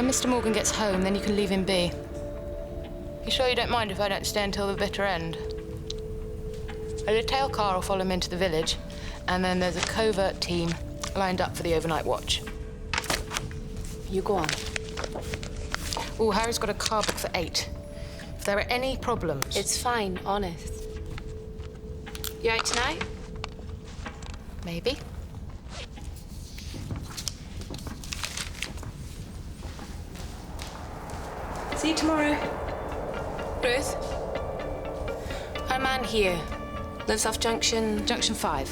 When Mr. Morgan gets home, then you can leave him be. You sure you don't mind if I don't stay until the bitter end? A detail car will follow him into the village, and then there's a covert team lined up for the overnight watch. You go on. Oh, Harry's got a car book for 8. If there are any problems... It's fine, honest. You out tonight? Maybe. See you tomorrow. Ruth? Our man here lives off Junction 5.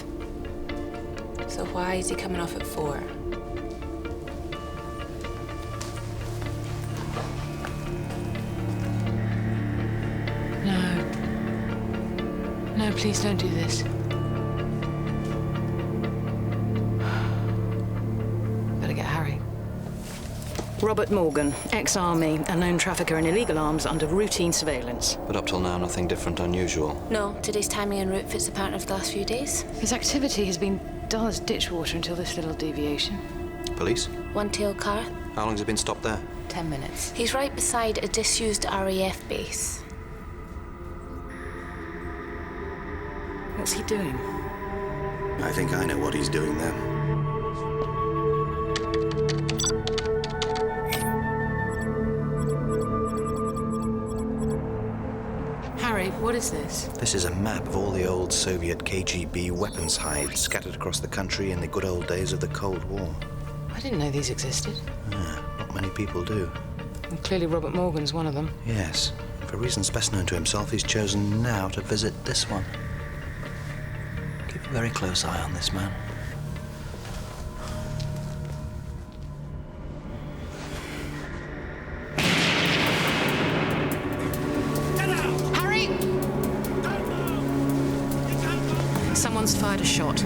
So why is he coming off at 4? No, please don't do this. Better get Harry. Robert Morgan, ex-army, a known trafficker in illegal arms under routine surveillance. But up till now, nothing different, unusual. No, today's timing en route fits the pattern of the last few days. His activity has been dull as ditch water until this little deviation. Police? One-tail car. How long's it been stopped there? 10 minutes. He's right beside a disused RAF base. What's he doing? I think I know what he's doing there. Harry, what is this? This is a map of all the old Soviet KGB weapons hides scattered across the country in the good old days of the Cold War. I didn't know these existed. Not many people do. And clearly Robert Morgan's one of them. Yes. For reasons best known to himself, he's chosen now to visit this one. Keep a very close eye on this man. Harry! Someone's fired a shot.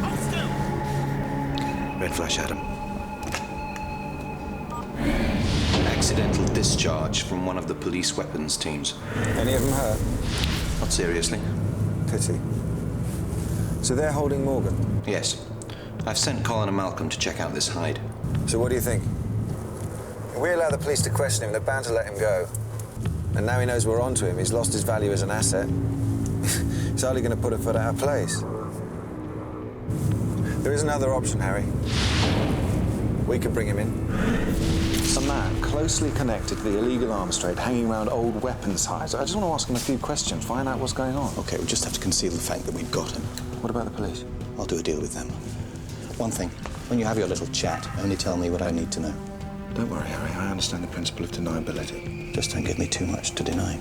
Red flash, Adam. Accidental discharge from one of the police weapons teams. Any of them hurt? Not seriously. Pity. So they're holding Morgan? Yes. I've sent Colin and Malcolm to check out this hide. So what do you think? If we allow the police to question him, they're bound to let him go. And now he knows we're onto him. He's lost his value as an asset. He's hardly going to put a foot out of place. There is another option, Harry. We could bring him in. A man closely connected to the illegal arms trade, hanging around old weapons hides. I just want to ask him a few questions, find out what's going on. Okay, we just have to conceal the fact that we've got him. What about the police? I'll do a deal with them. One thing, when you have your little chat, only tell me what I need to know. Don't worry, Harry. I understand the principle of deniability. Just don't give me too much to deny.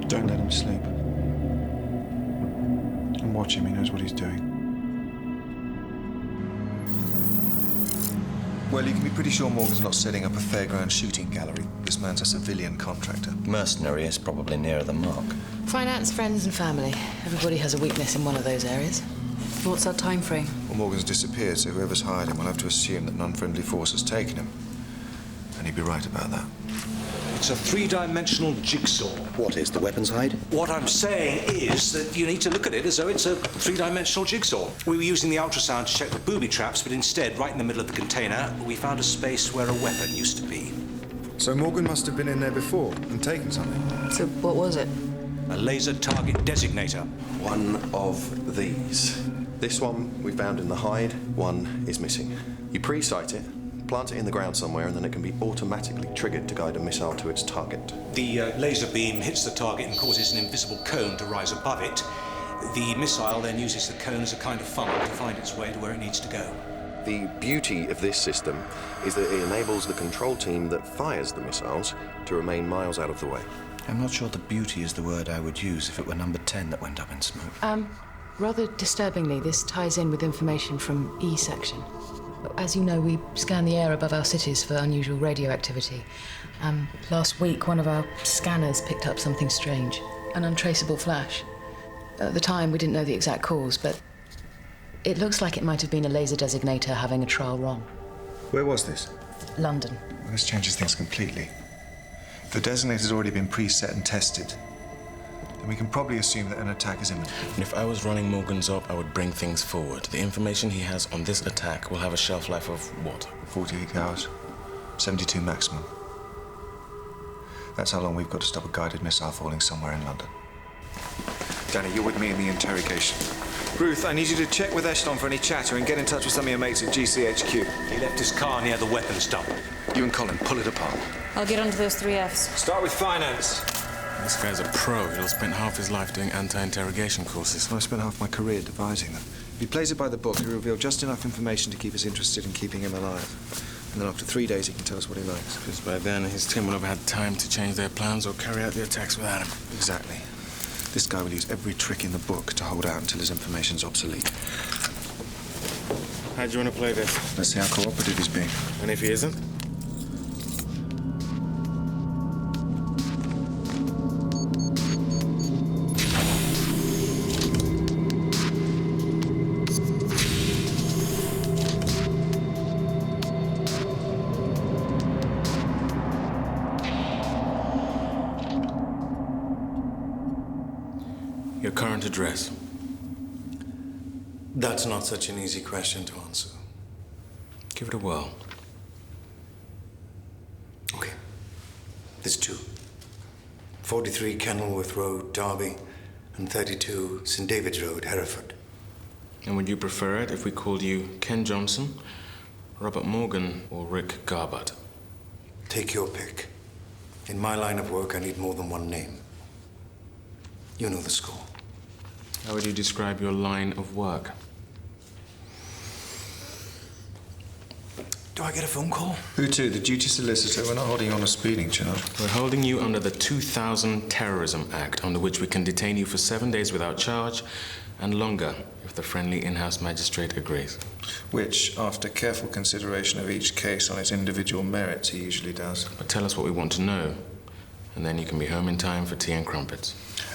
Don't let him sleep. And watch him, he knows what he's doing. Well, you can be pretty sure Morgan's not setting up a fairground shooting gallery. This man's a civilian contractor. Mercenary is probably nearer the mark. Finance, friends and family. Everybody has a weakness in one of those areas. What's our time frame? Well, Morgan's disappeared, so whoever's hired him will have to assume that an unfriendly force has taken him. And he'd be right about that. It's a three-dimensional jigsaw. What is the weapons hide? What I'm saying is that you need to look at it as though it's a three-dimensional jigsaw. We were using the ultrasound to check for booby traps, but instead, right in the middle of the container, we found a space where a weapon used to be. So Morgan must have been in there before and taken something. So what was it? A laser target designator. One of these. This one we found in the hide, one is missing. You pre-sight it, plant it in the ground somewhere, and then it can be automatically triggered to guide a missile to its target. The laser beam hits the target and causes an invisible cone to rise above it. The missile then uses the cone as a kind of funnel to find its way to where it needs to go. The beauty of this system is that it enables the control team that fires the missiles to remain miles out of the way. I'm not sure the beauty is the word I would use if it were number 10 that went up in smoke. Rather disturbingly, this ties in with information from E section. As you know, we scan the air above our cities for unusual radioactivity. Last week, one of our scanners picked up something strange, an untraceable flash. At the time, we didn't know the exact cause, but it looks like it might have been a laser designator having a trial wrong. Where was this? London. Well, this changes things completely. The designator's already been preset and tested. Then we can probably assume that an attack is imminent. And if I was running Morgan's op, I would bring things forward. The information he has on this attack will have a shelf life of what? 48 hours. 72 maximum. That's how long we've got to stop a guided missile falling somewhere in London. Danny, you're with me in the interrogation. Ruth, I need you to check with Eshton for any chatter and get in touch with some of your mates at GCHQ. He left his car near the weapons dump. You and Colin, pull it apart. I'll get onto those 3 Fs. Start with finance. This guy's a pro. He'll spend half his life doing anti-interrogation courses. I spent half my career devising them. If he plays it by the book, he'll reveal just enough information to keep us interested in keeping him alive. And then after 3 days, he can tell us what he likes. Because by then, his team will have had time to change their plans or carry out the attacks without him. Exactly. This guy will use every trick in the book to hold out until his information's obsolete. How do you want to play this? Let's see how cooperative he's being. And if he isn't? Your current address? That's not such an easy question to answer. Give it a whirl. Okay. There's 2. 43 Kenilworth Road, Derby, and 32 St. David's Road, Hereford. And would you prefer it if we called you Ken Johnson, Robert Morgan, or Rick Garbutt? Take your pick. In my line of work, I need more than one name. You know the score. How would you describe your line of work? Do I get a phone call? Who to? The duty solicitor? We're not holding you on a speeding charge. We're holding you under the 2000 Terrorism Act, under which we can detain you for 7 days without charge, and longer if the friendly in-house magistrate agrees. Which, after careful consideration of each case on its individual merits, he usually does. But tell us what we want to know, and then you can be home in time for tea and crumpets.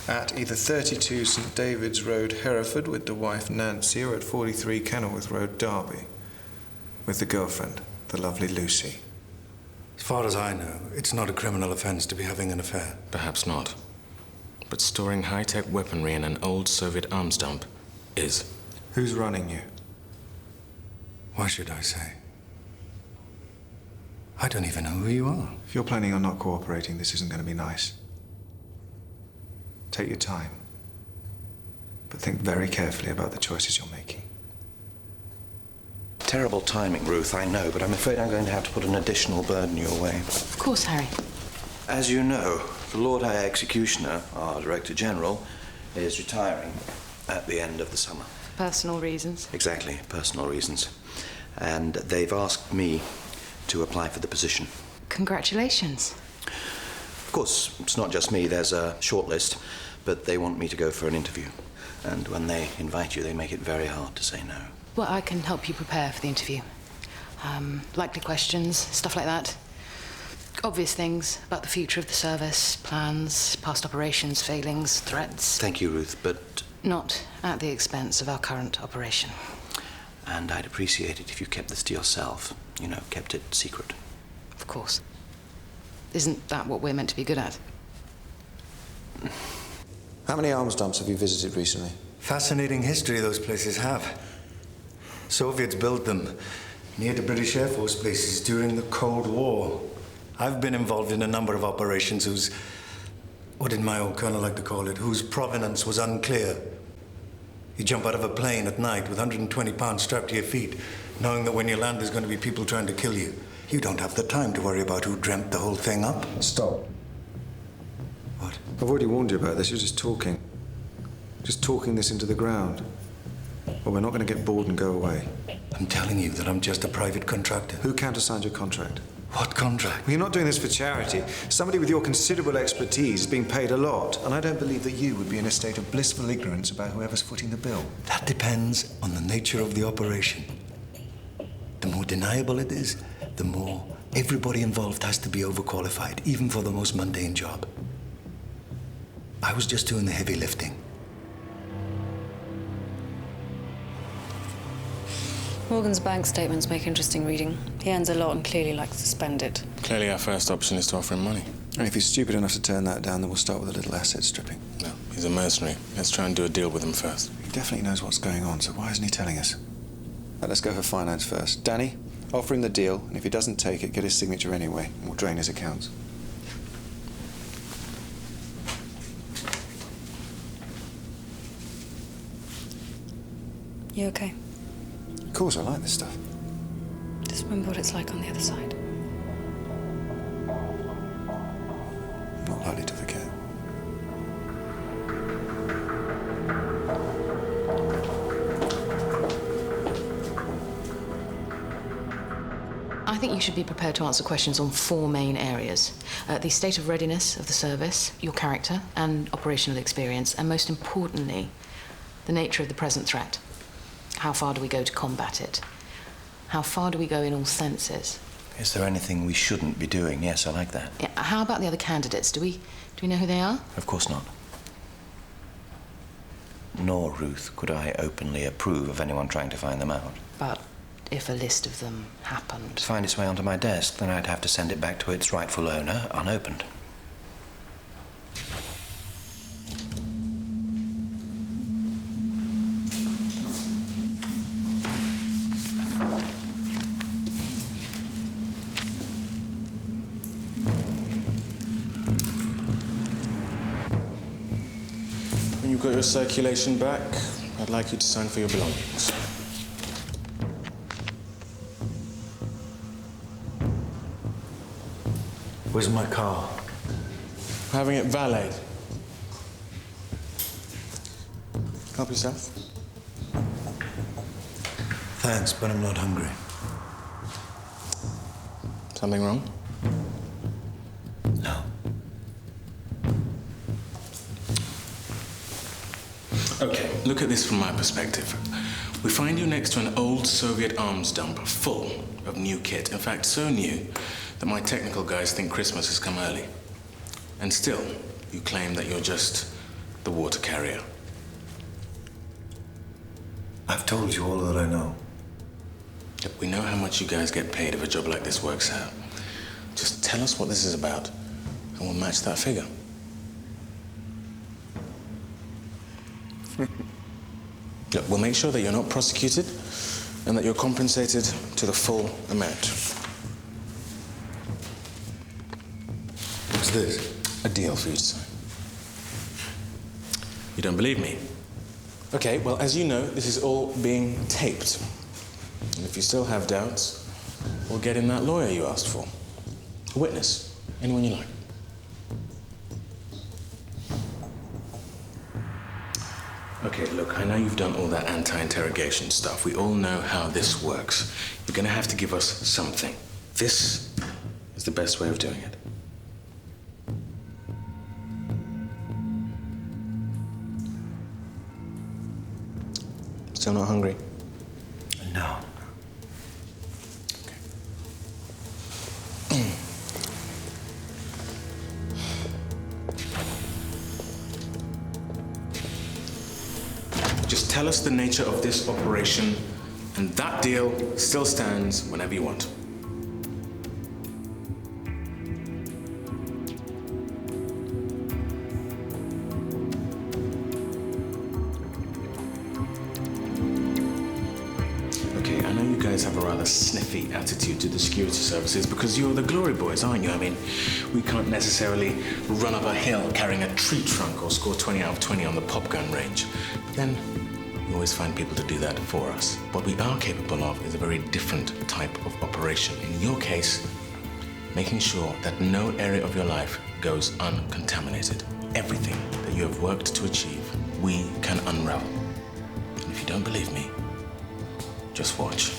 At either 32 St. David's Road, Hereford, with the wife Nancy, or at 43 Kenilworth Road, Derby, with the girlfriend, the lovely Lucy. As far as I know, it's not a criminal offense to be having an affair. Perhaps not. But storing high-tech weaponry in an old Soviet arms dump is. Who's running you? Why should I say? I don't even know who you are. If you're planning on not cooperating, this isn't going to be nice. Take your time. But think very carefully about the choices you're making. Terrible timing, Ruth, I know, but I'm afraid I'm going to have to put an additional burden your way. Of course, Harry. As you know, the Lord High Executioner, our Director General, is retiring at the end of the summer. Personal reasons. Exactly, personal reasons. And they've asked me to apply for the position. Congratulations. Of course, it's not just me, there's a shortlist, but they want me to go for an interview. And when they invite you, they make it very hard to say no. Well, I can help you prepare for the interview. Likely questions, stuff like that. Obvious things about the future of the service, plans, past operations, failings, threats. Thank you, Ruth, but... Not at the expense of our current operation. And I'd appreciate it if you kept this to yourself. You know, kept it secret. Of course. Isn't that what we're meant to be good at? How many arms dumps have you visited recently? Fascinating history those places have. Soviets built them near the British Air Force bases during the Cold War. I've been involved in a number of operations whose, what did my old colonel like to call it, whose provenance was unclear. You jump out of a plane at night with 120 pounds strapped to your feet, knowing that when you land there's going to be people trying to kill you. You don't have the time to worry about who dreamt the whole thing up. Stop. What? I've already warned you about this. You're just talking. Just talking this into the ground. Well, we're not going to get bored and go away. I'm telling you that I'm just a private contractor. Who countersigned your contract? What contract? Well, you're not doing this for charity. Somebody with your considerable expertise is being paid a lot, and I don't believe that you would be in a state of blissful ignorance about whoever's footing the bill. That depends on the nature of the operation. The more deniable it is, the more everybody involved has to be overqualified, even for the most mundane job. I was just doing the heavy lifting. Morgan's bank statements make interesting reading. He earns a lot and clearly likes to spend it. Clearly our first option is to offer him money. And if he's stupid enough to turn that down, then we'll start with a little asset stripping. No, he's a mercenary. Let's try and do a deal with him first. He definitely knows what's going on, so why isn't he telling us? Right, let's go for finance first. Danny, offer him the deal, and if he doesn't take it, get his signature anyway, and we'll drain his accounts. You okay? Of course, I like this stuff. Just remember what it's like on the other side. Not likely to forget. I think you should be prepared to answer questions on 4 main areas. The state of readiness of the service, your character and operational experience, and most importantly, the nature of the present threat. How far do we go to combat it? How far do we go in all senses? Is there anything we shouldn't be doing? Yes, I like that. Yeah, how about the other candidates? Do we know who they are? Of course not. Nor, Ruth, could I openly approve of anyone trying to find them out. But if a list of them happened... To find its way onto my desk, then I'd have to send it back to its rightful owner, unopened. When you've got your circulation back, I'd like you to sign for your belongings. Where's my car? Having it valeted. Help yourself. Thanks, but I'm not hungry. Something wrong? No. Okay, look at this from my perspective. We find you next to an old Soviet arms dump full of new kit. In fact, so new that my technical guys think Christmas has come early. And still, you claim that you're just the water carrier. I've told you all that I know. Look, we know how much you guys get paid if a job like this works out. Just tell us what this is about, and we'll match that figure. Look, we'll make sure that you're not prosecuted and that you're compensated to the full amount. What's this? A deal for you to sign. You don't believe me? Okay, well, as you know, this is all being taped. And if you still have doubts, we'll get in that lawyer you asked for. A witness. Anyone you like. Okay, look, I know you've done all that anti-interrogation stuff. We all know how this works. You're gonna have to give us something. This is the best way of doing it. Still not hungry? No. Just tell us the nature of this operation, and that deal still stands whenever you want. Okay, I know you guys have a rather sniffy attitude to the security services because you're the glory boys, aren't you? I mean, we can't necessarily run up a hill carrying a tree trunk or score 20 out of 20 on the pop gun range. But then, you always find people to do that for us. What we are capable of is a very different type of operation. In your case, making sure that no area of your life goes uncontaminated. Everything that you have worked to achieve, we can unravel. And if you don't believe me, just watch.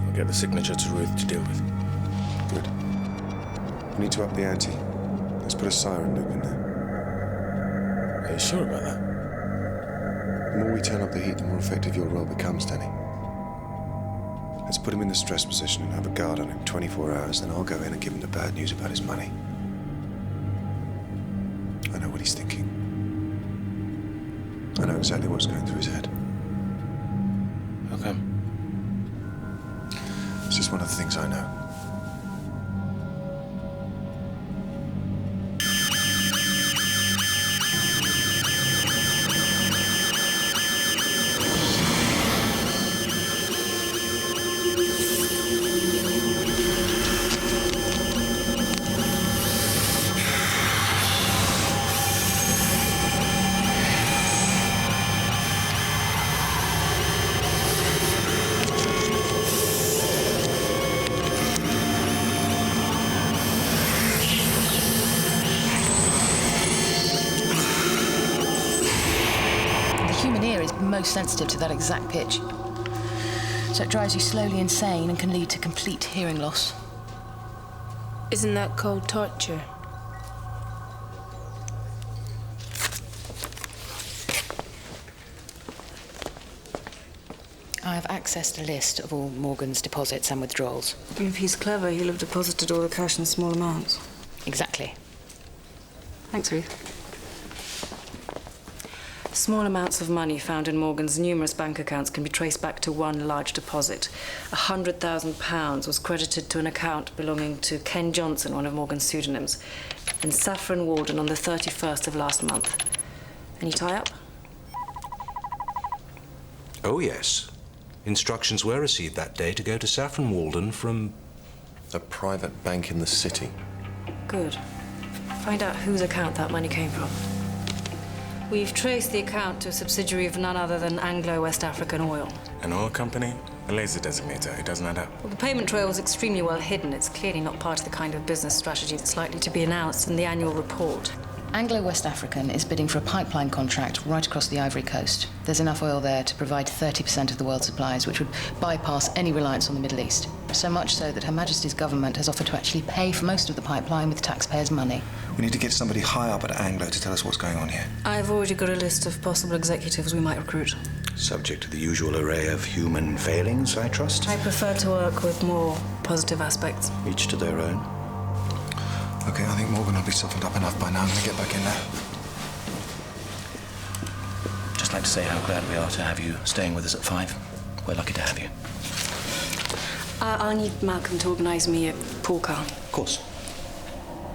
I'll get the signature to Ruth to deal with. Good. We need to up the ante. Let's put a siren loop in there. Are you sure about that? The more we turn up the heat, the more effective your role becomes, Danny. Let's put him in the stress position and have a guard on him 24 hours, then I'll go in and give him the bad news about his money. I know what he's thinking. I know exactly what's going through his head. How come? It's just one of the things I know. Most sensitive to that exact pitch. So it drives you slowly insane and can lead to complete hearing loss. Isn't that called torture? I have accessed a list of all Morgan's deposits and withdrawals. If he's clever, he'll have deposited all the cash in small amounts. Exactly. Thanks, Ruth. Small amounts of money found in Morgan's numerous bank accounts can be traced back to one large deposit. £100,000 was credited to an account belonging to Ken Johnson, one of Morgan's pseudonyms, in Saffron Walden on the 31st of last month. Any tie-up? Oh, yes. Instructions were received that day to go to Saffron Walden from... a private bank in the city. Good. Find out whose account that money came from. We've traced the account to a subsidiary of none other than Anglo-West African Oil. An oil company? A laser designator. It doesn't add up. Well, the payment trail was extremely well hidden. It's clearly not part of the kind of business strategy that's likely to be announced in the annual report. Anglo-West African is bidding for a pipeline contract right across the Ivory Coast. There's enough oil there to provide 30% of the world's supplies, which would bypass any reliance on the Middle East. So much so that Her Majesty's government has offered to actually pay for most of the pipeline with taxpayers' money. We need to get somebody high up at Anglo to tell us what's going on here. I've already got a list of possible executives we might recruit. Subject to the usual array of human failings, I trust? I prefer to work with more positive aspects. Each to their own. Okay, I think Morgan will be softened up enough by now. I'm going to get back in there. Just like to say how glad we are to have you staying with us at 5. We're lucky to have you. I'll need Malcolm to organise me a pool car. Of course.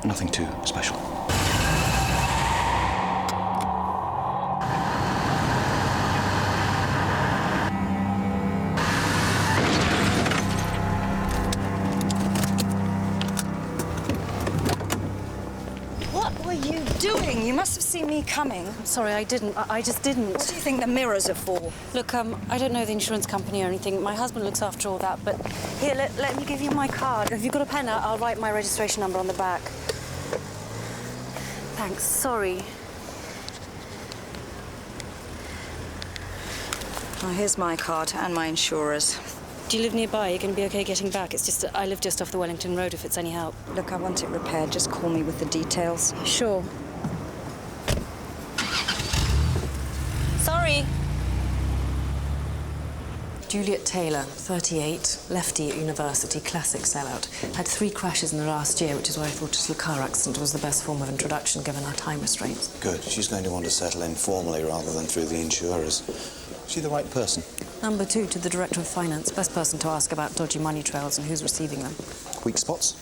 Nothing too special. What were you doing? You must have seen me coming. I'm sorry, I didn't. I just didn't. What do you think the mirrors are for? Look, I don't know the insurance company or anything. My husband looks after all that, but here, let me give you my card. Have you got a pen? I'll write my registration number on the back. Thanks. Sorry. Oh, here's my card and my insurer's. Do you live nearby? You're going to be okay getting back? It's just that I live just off the Wellington Road, if it's any help. Look, I want it repaired. Just call me with the details. Sure. Sorry. Juliet Taylor, 38, lefty at university, classic sellout. Had 3 crashes in the last year, which is why I thought just a car accident was the best form of introduction, given our time restraints. Good. She's going to want to settle in formally rather than through the insurers. Is she the right person? Number 2 to the Director of Finance. Best person to ask about dodgy money trails and who's receiving them. Weak spots?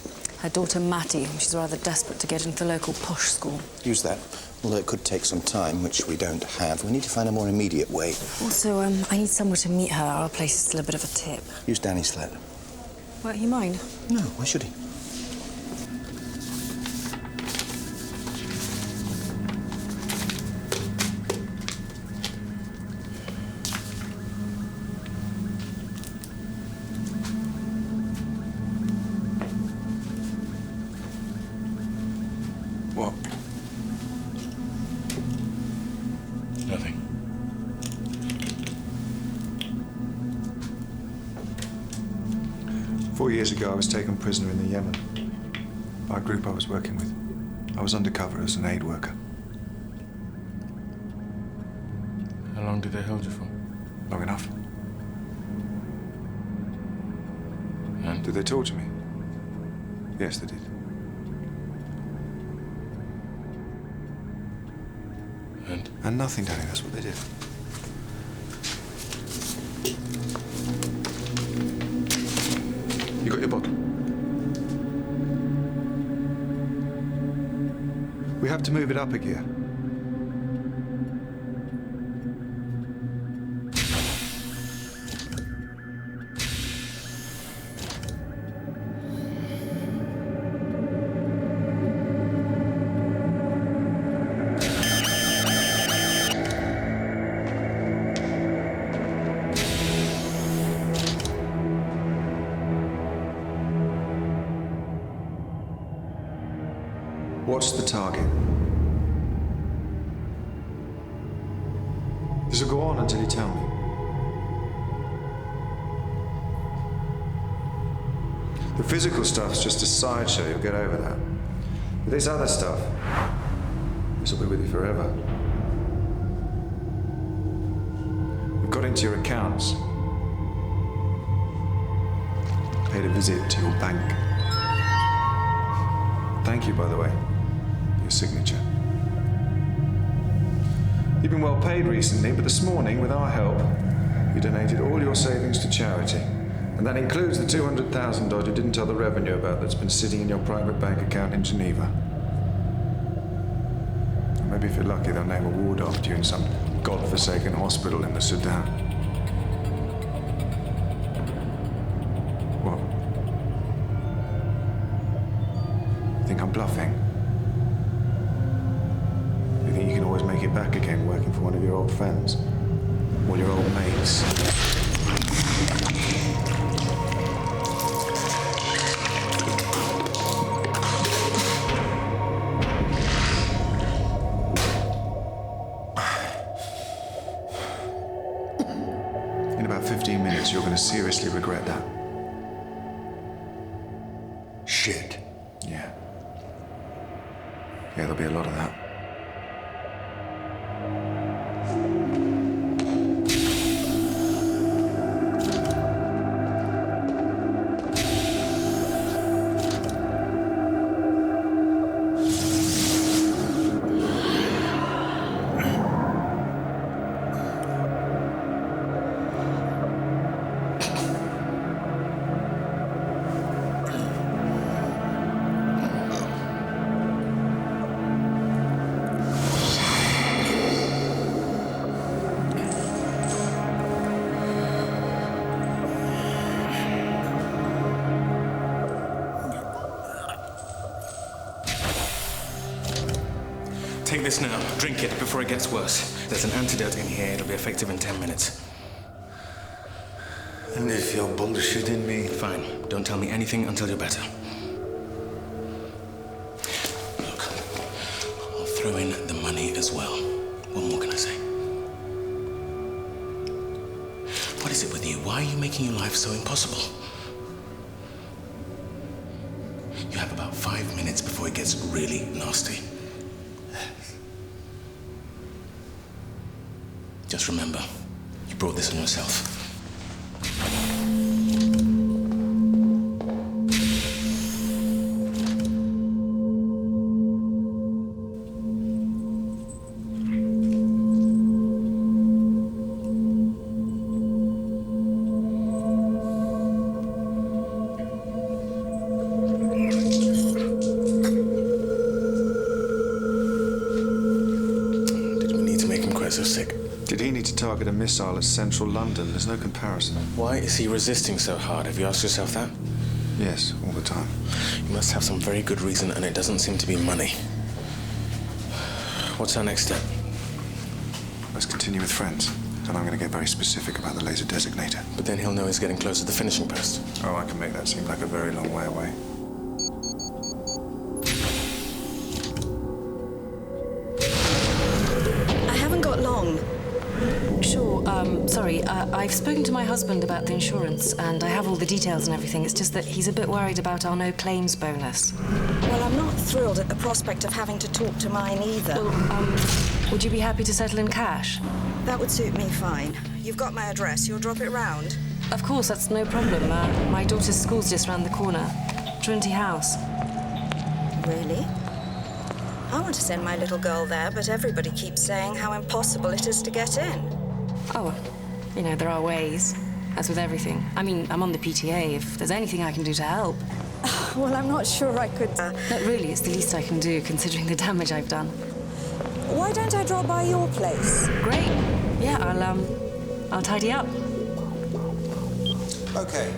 Her daughter Mattie. She's rather desperate to get into the local posh school. Use that. Although it could take some time, which we don't have. We need to find a more immediate way. Also, I need somewhere to meet her. Our place is still a bit of a tip. Use Danny's flat. Won't he mind? No, why should he? What? Nothing. Four years ago, I was taken prisoner in the Yemen by a group I was working with. I was undercover as an aid worker. How long did they hold you for? Long enough. And? Did they torture me? Yes, they did. And nothing, Danny, that's what they did. You got your bottle? We have to move it up a gear. What's the target? This will go on until you tell me. The physical stuff's just a sideshow, you'll get over that. But this other stuff, this will be with you forever. We've got into your accounts. Paid a visit to your bank. Thank you, by the way, for your signature. You've been well paid recently, but this morning, with our help, you donated all your savings to charity. And that includes the $200,000 you didn't tell the revenue about that's been sitting in your private bank account in Geneva. Or maybe if you're lucky, they'll name a ward after you in some godforsaken hospital in the Sudan. What? You think I'm bluffing? You think you can always make it back again working for one of your old friends? Or your old mates? In about 15 minutes, you're going to seriously regret that. Shit. Yeah. Yeah, there'll be a lot of that. Take this now. Drink it before it gets worse. There's an antidote in here. It'll be effective in 10 minutes. And if you're bullshitting me? Fine. Don't tell me anything until you're better. Look, I'll throw in the money as well. What more can I say? What is it with you? Why are you making your life so impossible? You have about 5 minutes before it gets really nasty. Just remember, you brought this on yourself. target a missile at central London. There's no comparison. Why is he resisting so hard? Have you asked yourself that? Yes, all the time. You must have some very good reason, and it doesn't seem to be money. What's our next step? Let's continue with friends. And I'm going to get very specific about the laser designator. But then he'll know he's getting close to the finishing post. Oh, I can make that seem like a very long way away. I haven't got long. Sure, sorry, I've spoken to my husband about the insurance, and I have all the details and everything. It's just that he's a bit worried about our no-claims bonus. Well, I'm not thrilled at the prospect of having to talk to mine either. Well, would you be happy to settle in cash? That would suit me fine. You've got my address. You'll drop it round? Of course, that's no problem. My daughter's school's just round the corner. Trinity House. Really? I want to send my little girl there, but everybody keeps saying how impossible it is to get in. Oh, you know, there are ways. As with everything. I mean, I'm on the PTA. If there's anything I can do to help. Well, I'm not sure I could... No, really, it's the least I can do, considering the damage I've done. Why don't I drop by your place? Great. Yeah, I'll tidy up. Okay.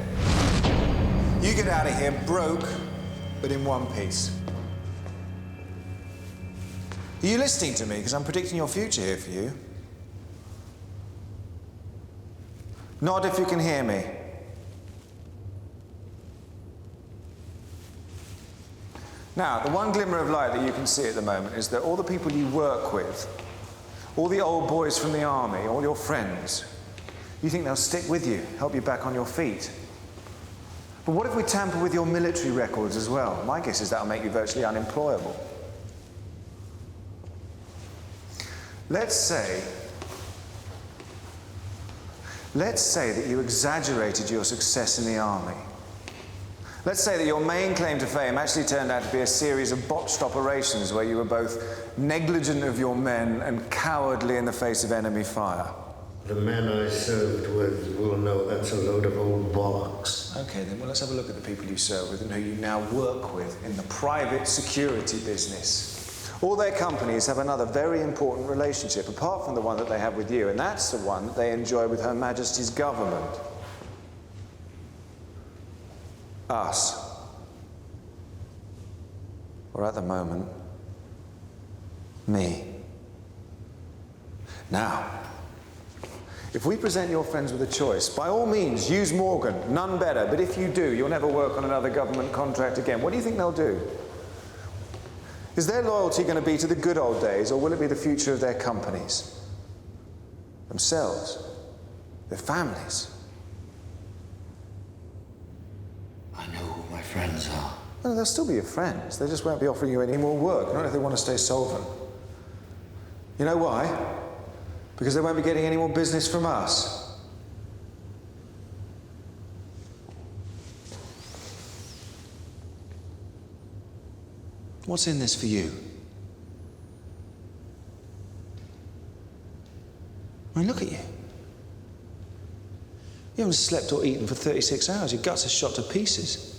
You get out of here broke, but in one piece. Are you listening to me? Because I'm predicting your future here for you. Nod if you can hear me. Now, the one glimmer of light that you can see at the moment is that all the people you work with, all the old boys from the army, all your friends, you think they'll stick with you, help you back on your feet. But what if we tamper with your military records as well? My guess is that'll make you virtually unemployable. Let's say that you exaggerated your success in the army. Let's say that your main claim to fame actually turned out to be a series of botched operations where you were both negligent of your men and cowardly in the face of enemy fire. The men I served with will know that's a load of old bollocks. Okay, then, well, let's have a look at the people you serve with and who you now work with in the private security business. All their companies have another very important relationship, apart from the one that they have with you, and that's the one that they enjoy with Her Majesty's government. Us. Or at the moment, me. Now, if we present your friends with a choice, by all means, use Morgan, none better, but if you do, you'll never work on another government contract again. What do you think they'll do? Is their loyalty going to be to the good old days, or will it be the future of their companies? Themselves? Their families? I know who my friends are. No, they'll still be your friends. They just won't be offering you any more work, not if they want to stay solvent. You know why? Because they won't be getting any more business from us. What's in this for you? I mean, look at you. You haven't slept or eaten for 36 hours. Your guts are shot to pieces.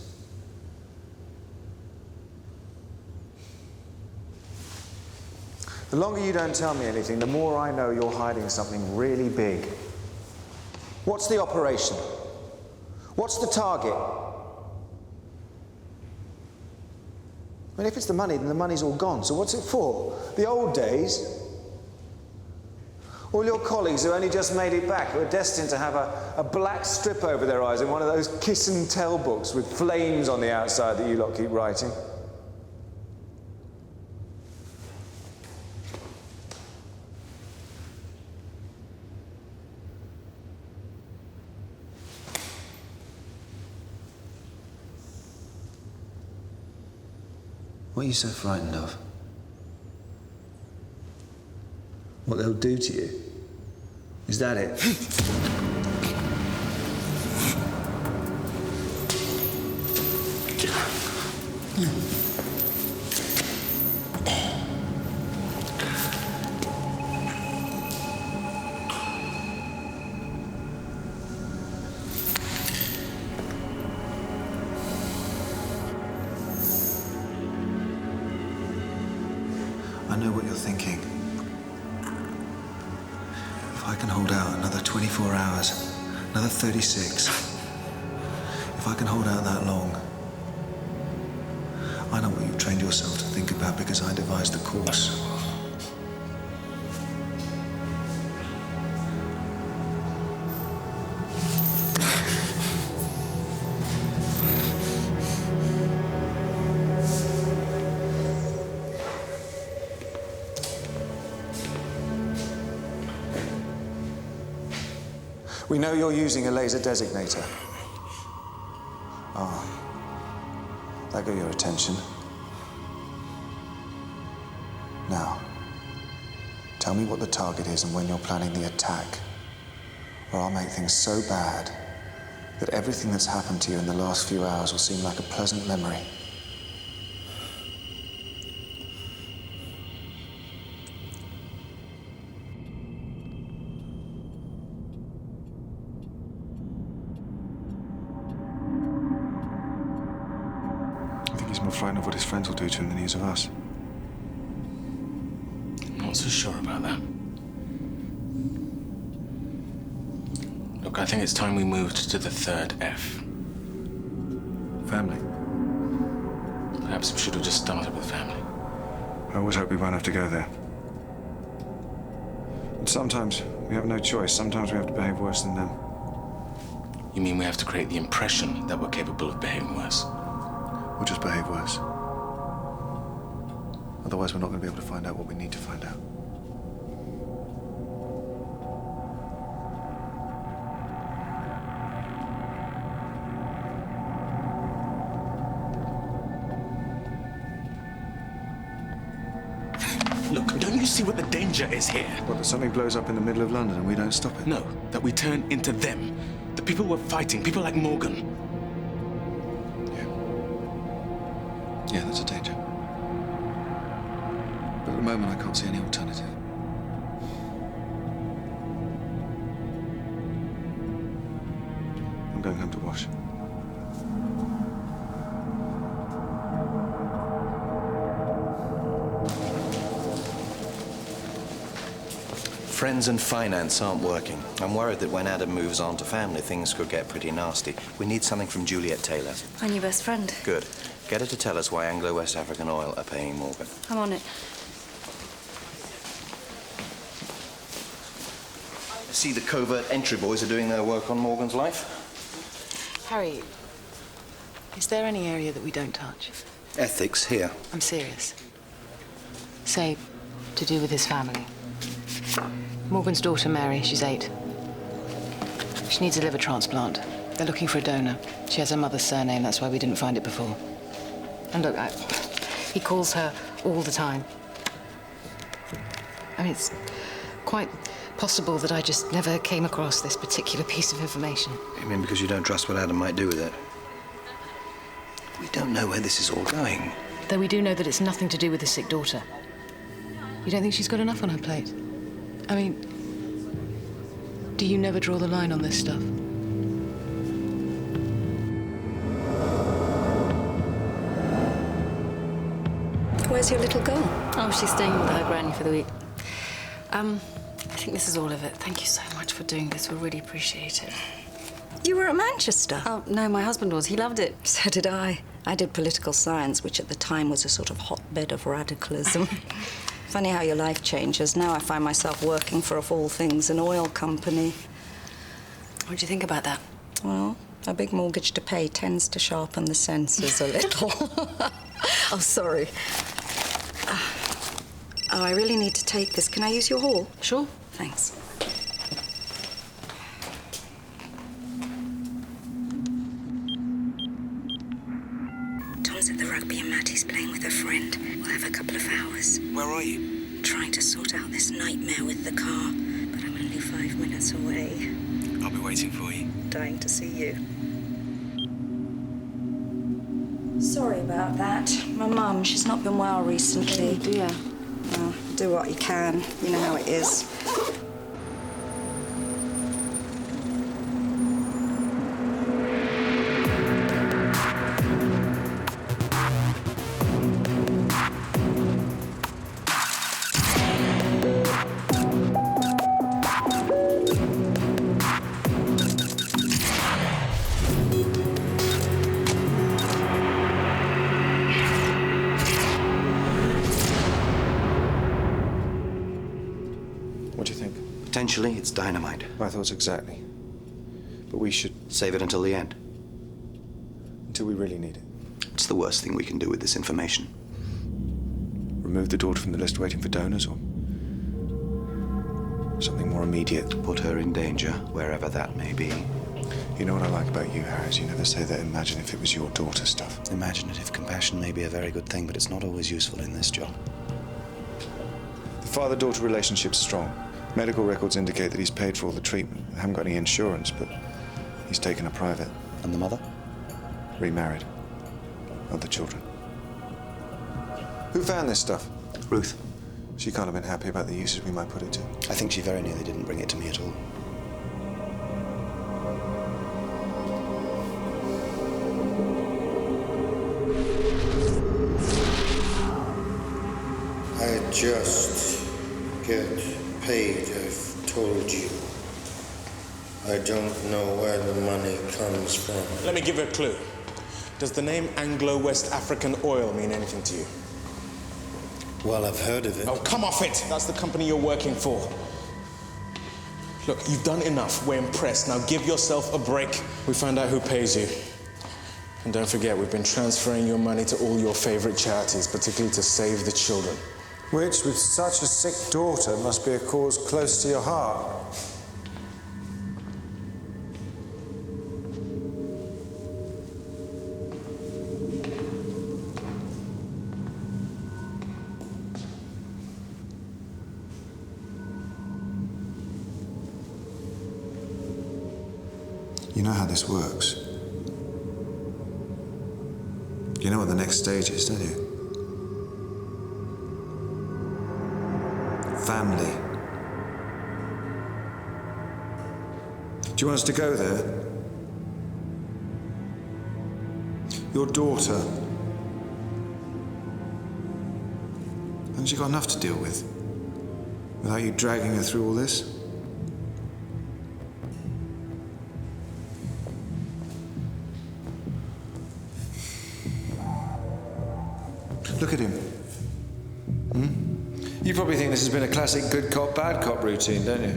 The longer you don't tell me anything, the more I know you're hiding something really big. What's the operation? What's the target? I mean, if it's the money, then the money's all gone. So what's it for? The old days? All your colleagues who only just made it back, who are destined to have a black strip over their eyes in one of those kiss and tell books with flames on the outside that you lot keep writing. What are you so frightened of? What they'll do to you? Is that it? I know what you're thinking. If I I can hold out another 24 hours, another 36, if I can hold out that long, I know what you've trained yourself to think about because I devised the course. We know you're using a laser designator. Ah, that got your attention. Now, tell me what the target is and when you're planning the attack, or I'll make things so bad that everything that's happened to you in the last few hours will seem like a pleasant memory. He's more frightened of what his friends will do to him than he is of us. I'm not so sure about that. Look, I think it's time we moved to the third F. Family. Perhaps we should have just started with family. I always hope we won't have to go there. But sometimes we have no choice. Sometimes we have to behave worse than them. You mean we have to create the impression that we're capable of behaving worse? We'll just behave worse. Otherwise, we're not going to be able to find out what we need to find out. Look, don't you see what the danger is here? What, that something blows up in the middle of London and we don't stop it? No, that we turn into them. The people we're fighting, people like Morgan. Yeah, that's a danger. But at the moment, I can't see any alternative. I'm going home to wash. Friends and finance aren't working. I'm worried that when Adam moves on to family, things could get pretty nasty. We need something from Juliet Taylor. My new best friend. Good. Get her to tell us why Anglo-West African Oil are paying Morgan. I'm on it. See, the covert entry boys are doing their work on Morgan's life. Harry, is there any area that we don't touch? Ethics, here. I'm serious. Say, to do with his family. Morgan's daughter, Mary, she's 8. She needs a liver transplant. They're looking for a donor. She has her mother's surname, that's why we didn't find it before. And look, he calls her all the time. I mean, it's quite possible that I just never came across this particular piece of information. You mean because you don't trust what Adam might do with it? We don't know where this is all going. Though we do know that it's nothing to do with his sick daughter. You don't think she's got enough on her plate? I mean, do you never draw the line on this stuff? Where's your little girl? Oh, she's staying with her granny for the week. I think this is all of it. Thank you so much for doing this. We really appreciate it. You were at Manchester? Oh, no, my husband was. He loved it. So did I. I did political science, which at the time was a sort of hotbed of radicalism. Funny how your life changes. Now I find myself working for, of all things, an oil company. What do you think about that? Well, a big mortgage to pay tends to sharpen the senses a little. Oh, sorry. Oh, I really need to take this. Can I use your hall? Sure. Thanks. Tom's at the rugby and Mattie's playing with a friend. We'll have a couple of hours. Where are you? Trying to sort out this nightmare with the car, but I'm only 5 minutes away. I'll be waiting for you. Dying to see you. Sorry about that. My mum, she's not been well recently. Oh, dear. Well, do what you can. You know how it is. Potentially, it's dynamite. My thoughts exactly. But we should... Save it until the end. Until we really need it. It's the worst thing we can do with this information. Remove the daughter from the list waiting for donors, or something more immediate? Put her in danger, wherever that may be. You know what I like about you, Harry, is you never say that imagine if it was your daughter stuff. Imaginative compassion may be a very good thing, but it's not always useful in this job. The father-daughter relationship's strong. Medical records indicate that he's paid for all the treatment. They haven't got any insurance, but he's taken a private. And the mother? Remarried. Other children. Who found this stuff? Ruth. She can't have been happy about the uses we might put it to. I think she very nearly didn't bring it to me at all. I just get paid, I've told you. I don't know where the money comes from. Let me give you a clue. Does the name Anglo-West African Oil mean anything to you? Well, I've heard of it. Oh, come off it! That's the company you're working for. Look, you've done enough. We're impressed. Now give yourself a break. We found out who pays you. And don't forget, we've been transferring your money to all your favorite charities, particularly to save the children. Which, with such a sick daughter, must be a cause close to your heart. You know how this works. You know what the next stage is, don't you? Family. Do you want us to go there? Your daughter. Hasn't she got enough to deal with? Without you dragging her through all this? Look at him. You probably think this has been a classic good cop, bad cop routine, don't you?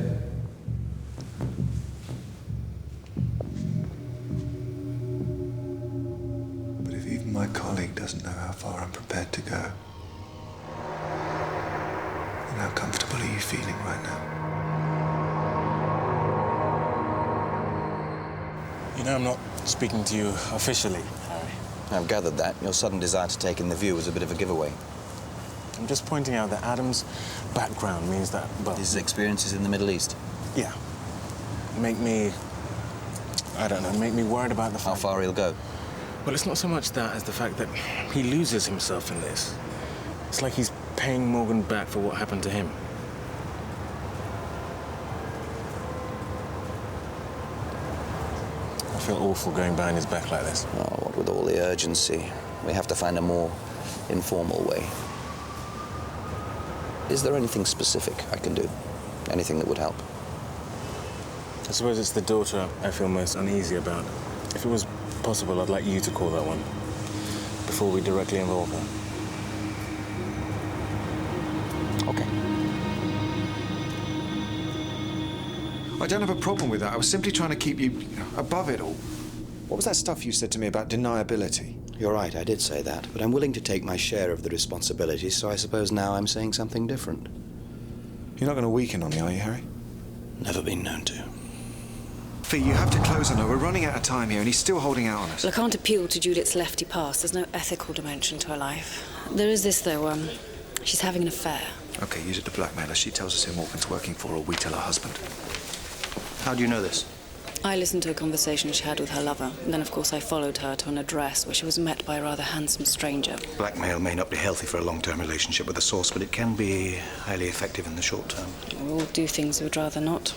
But if even my colleague doesn't know how far I'm prepared to go, then how comfortable are you feeling right now? You know, I'm not speaking to you officially, Harry. I've gathered that. Your sudden desire to take in the view was a bit of a giveaway. I'm just pointing out that Adam's background means that, well... His experiences in the Middle East? Yeah. Make me worried about the fact... How far he'll go? Well, it's not so much that as the fact that he loses himself in this. It's like he's paying Morgan back for what happened to him. I feel awful going behind his back like this. Oh, what with all the urgency. We have to find a more informal way. Is there anything specific I can do? Anything that would help? I suppose it's the daughter I feel most uneasy about. If it was possible, I'd like you to call that one before we directly involve her. Okay. I don't have a problem with that. I was simply trying to keep you above it all. What was that stuff you said to me about deniability? You're right, I did say that, but I'm willing to take my share of the responsibility, so I suppose now I'm saying something different. You're not going to weaken on me, are you, Harry? Never been known to. Fee, you have to close on her. We're running out of time here, and he's still holding out on us. Well, I can't appeal to Judith's lefty past. There's no ethical dimension to her life. There is this, though. She's having an affair. Okay, use it to blackmail her. She tells us who Morgan's working for, or we tell her husband. How do you know this? I listened to a conversation she had with her lover, and then, of course, I followed her to an address where she was met by a rather handsome stranger. Blackmail may not be healthy for a long-term relationship with a source, but it can be highly effective in the short term. We all do things we'd rather not.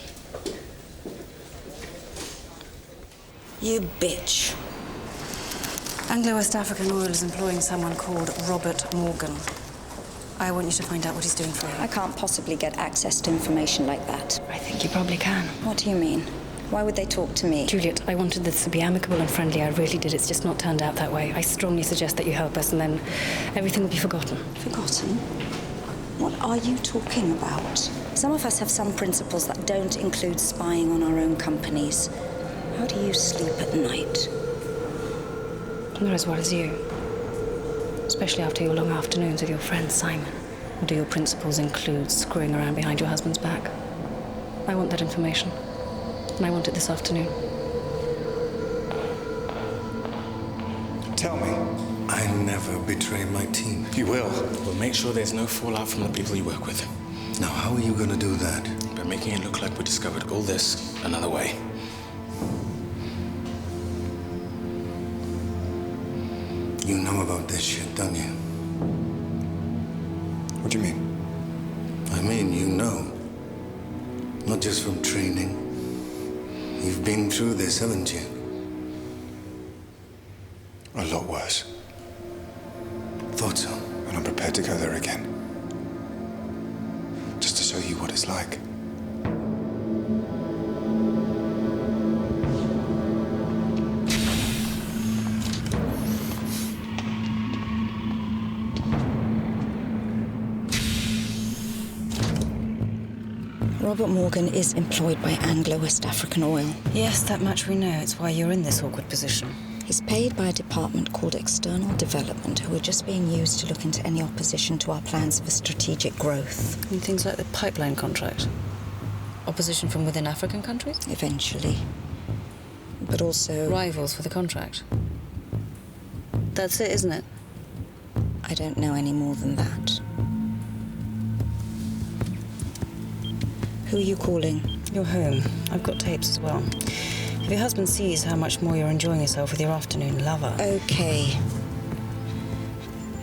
You bitch. Anglo-West African Oil is employing someone called Robert Morgan. I want you to find out what he's doing for him. I can't possibly get access to information like that. I think you probably can. What do you mean? Why would they talk to me? Juliet, I wanted this to be amicable and friendly. I really did. It's just not turned out that way. I strongly suggest that you help us, and then everything will be forgotten. Forgotten? What are you talking about? Some of us have some principles that don't include spying on our own companies. How do you sleep at night? Not as well as you. Especially after your long afternoons with your friend Simon. Or do your principles include screwing around behind your husband's back? I want that information. And I want it this afternoon. Tell me. I never betray my team. You will. We'll make sure there's no fallout from the people you work with. Now, how are you going to do that? By making it look like we discovered all this another way. You know about this shit, don't you? What do you mean? I mean, you know. Not just from training. You've been through this, haven't you? A lot worse. Thought so. And I'm prepared to go there again. Just to show you what it's like. Robert Morgan is employed by Anglo-West African Oil. Yes, that much we know. It's why you're in this awkward position. He's paid by a department called External Development, who are just being used to look into any opposition to our plans for strategic growth. And things like the pipeline contract. Opposition from within African countries? Eventually. But also... rivals for the contract. That's it, isn't it? I don't know any more than that. Who are you calling? You're home. I've got tapes as well. If your husband sees how much more you're enjoying yourself with your afternoon lover... Okay.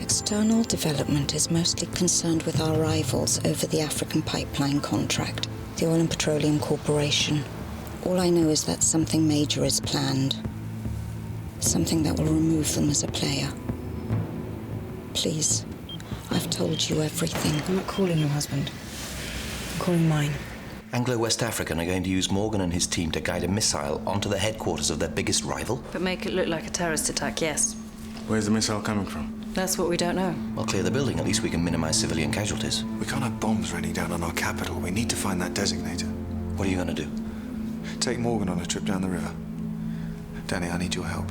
External Development is mostly concerned with our rivals over the African pipeline contract, the Oil and Petroleum Corporation. All I know is that something major is planned. Something that will remove them as a player. Please, I've told you everything. I'm not calling your husband. I'm calling mine. Anglo-West African are going to use Morgan and his team to guide a missile onto the headquarters of their biggest rival? But make it look like a terrorist attack, yes. Where's the missile coming from? That's what we don't know. Well, clear the building. At least we can minimize civilian casualties. We can't have bombs raining down on our capital. We need to find that designator. What are you going to do? Take Morgan on a trip down the river. Danny, I need your help.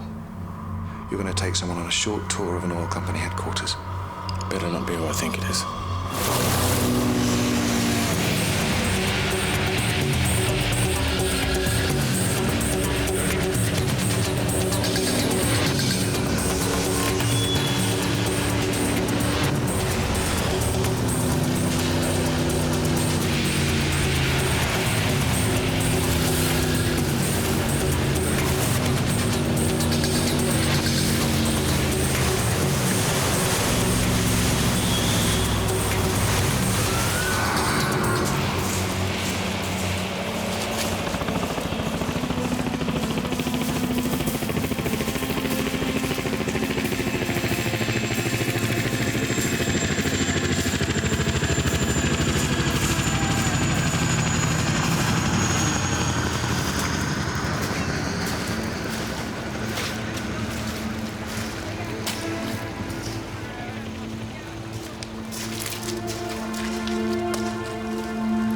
You're going to take someone on a short tour of an oil company headquarters. Better not be who I think it is.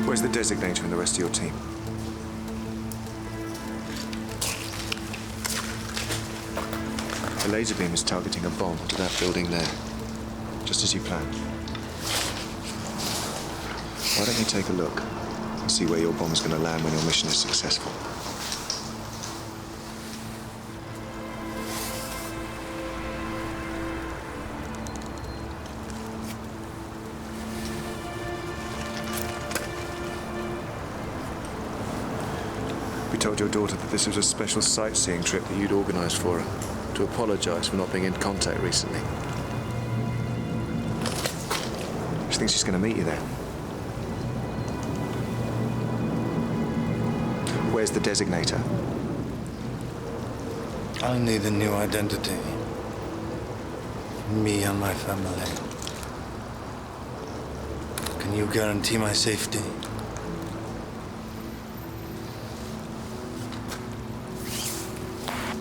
Where's the designator and the rest of your team? The laser beam is targeting a bomb to that building there, just as you planned. Why don't you take a look and see where your bomb's going to land when your mission is successful? We told your daughter that this was a special sightseeing trip that you'd organised for her, to apologise for not being in contact recently. She thinks she's going to meet you there. Where's the designator? I need a new identity. Me and my family. Can you guarantee my safety?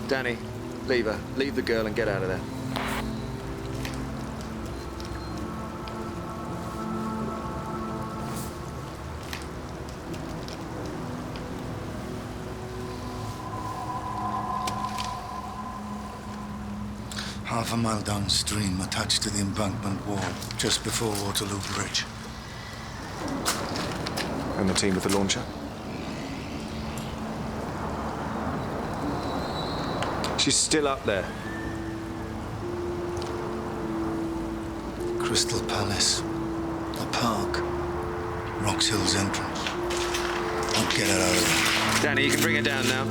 Danny, leave her. Leave the girl and get out of there. Half a mile downstream, attached to the embankment wall, just before Waterloo Bridge. And the team with the launcher? She's still up there. Crystal Palace, the park, Rox Hill's entrance. I'll get her out of there. Danny, you can bring her down now.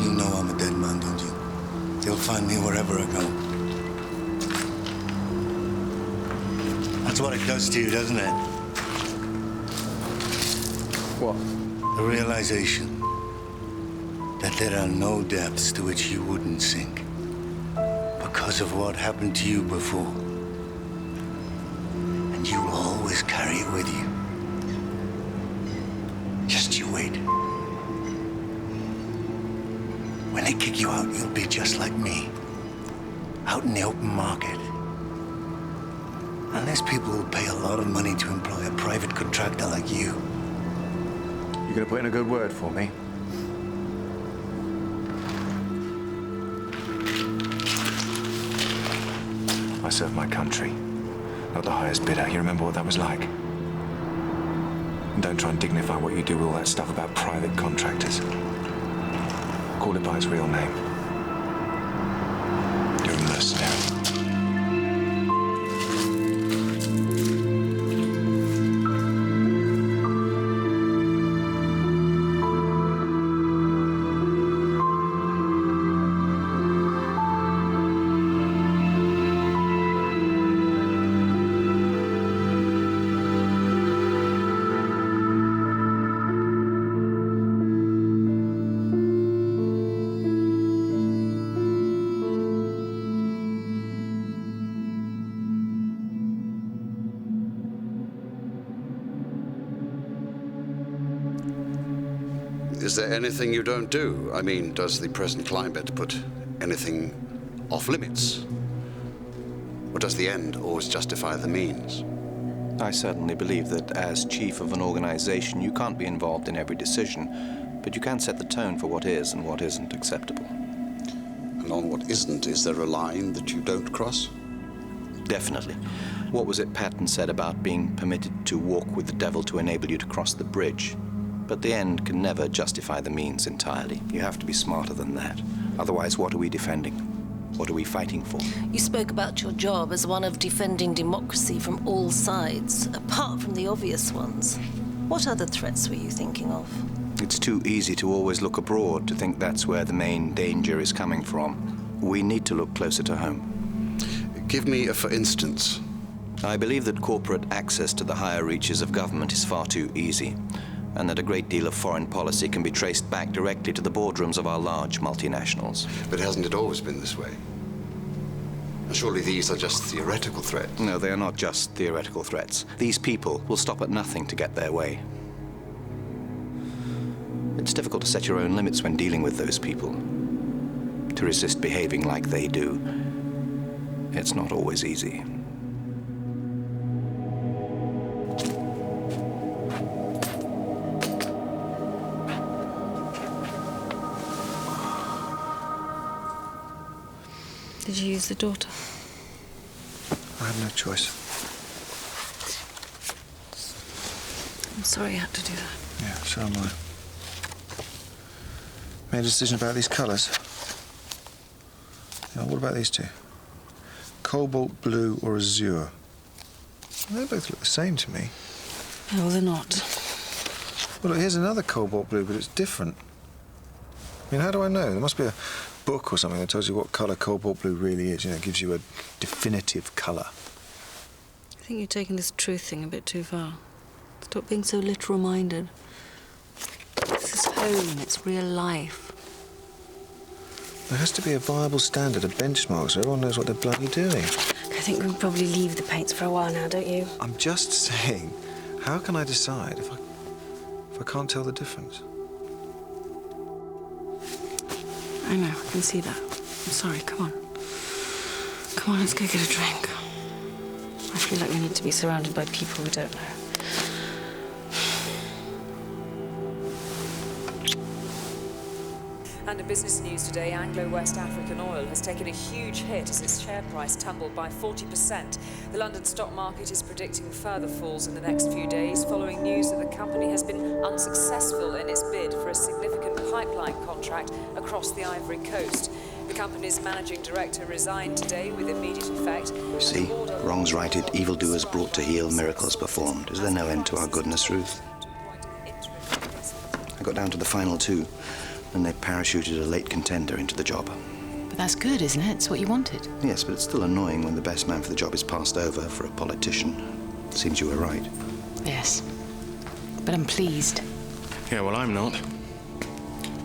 You know I'm a dead man, don't you? They'll find me wherever I go. That's what it does to you, doesn't it? What? The realization that there are no depths to which you wouldn't sink because of what happened to you before. And you'll always carry it with you. Just you wait. When they kick you out, you'll be just like me, out in the open market. Unless people will pay a lot of money to employ a private contractor like you. You gonna put in a good word for me? I serve my country, not the highest bidder. You remember what that was like? And don't try and dignify what you do with all that stuff about private contractors. Call it by its real name. You're a mercenary. Is there anything you don't do? I mean, does the present climate put anything off limits? Or does the end always justify the means? I certainly believe that as chief of an organization, you can't be involved in every decision, but you can set the tone for what is and what isn't acceptable. And on what isn't, is there a line that you don't cross? Definitely. What was it Patton said about being permitted to walk with the devil to enable you to cross the bridge? But the end can never justify the means entirely. You have to be smarter than that. Otherwise, what are we defending? What are we fighting for? You spoke about your job as one of defending democracy from all sides, apart from the obvious ones. What other threats were you thinking of? It's too easy to always look abroad, to think that's where the main danger is coming from. We need to look closer to home. Give me a for instance. I believe that corporate access to the higher reaches of government is far too easy, and that a great deal of foreign policy can be traced back directly to the boardrooms of our large multinationals. But hasn't it always been this way? And surely these are just theoretical threats. No, they are not just theoretical threats. These people will stop at nothing to get their way. It's difficult to set your own limits when dealing with those people. To resist behaving like they do, it's not always easy. Did you use the daughter? I had no choice. I'm sorry you had to do that. Yeah, so am I. Made a decision about these colours. Now, what about these two? Cobalt blue or azure? They both look the same to me. No, they're not. Well, look, here's another cobalt blue, but it's different. I mean, how do I know? There must be a book or something that tells you what colour cobalt blue really is. You know, it gives you a definitive colour. I think you're taking this truth thing a bit too far. Stop being so literal-minded. This is home, it's real life. There has to be a viable standard, a benchmark, so everyone knows what they're bloody doing. I think we'll probably leave the paints for a while now, don't you? I'm just saying, how can I decide if I can't tell the difference? I know, I can see that. I'm sorry, come on. Come on, let's go get a drink. I feel like we need to be surrounded by people we don't know. And in business news today, Anglo-West African Oil has taken a huge hit as its share price tumbled by 40%. The London stock market is predicting further falls in the next few days, following news that the company has been unsuccessful in its bid for a significant pipeline contract across the Ivory Coast. The company's managing director resigned today with immediate effect. See, wrongs righted, evildoers brought to heel, miracles performed. Is there no end to our goodness, Ruth? I got down to the final two, and they parachuted a late contender into the job. But that's good, isn't it? It's what you wanted. Yes, but it's still annoying when the best man for the job is passed over for a politician. Seems you were right. Yes. But I'm pleased. Yeah, well, I'm not.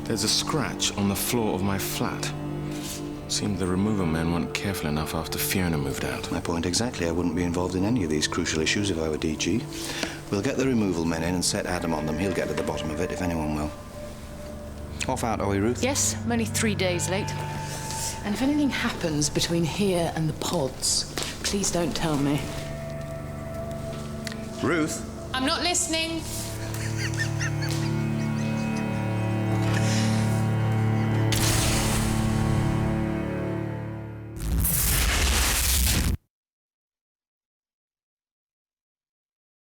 There's a scratch on the floor of my flat. Seemed the removal men weren't careful enough after Fiona moved out. My point exactly. I wouldn't be involved in any of these crucial issues if I were DG. We'll get the removal men in and set Adam on them. He'll get to the bottom of it, if anyone will. Off out, are we, Ruth? Yes, I'm only 3 days late. And if anything happens between here and the pods, please don't tell me. Ruth? I'm not listening.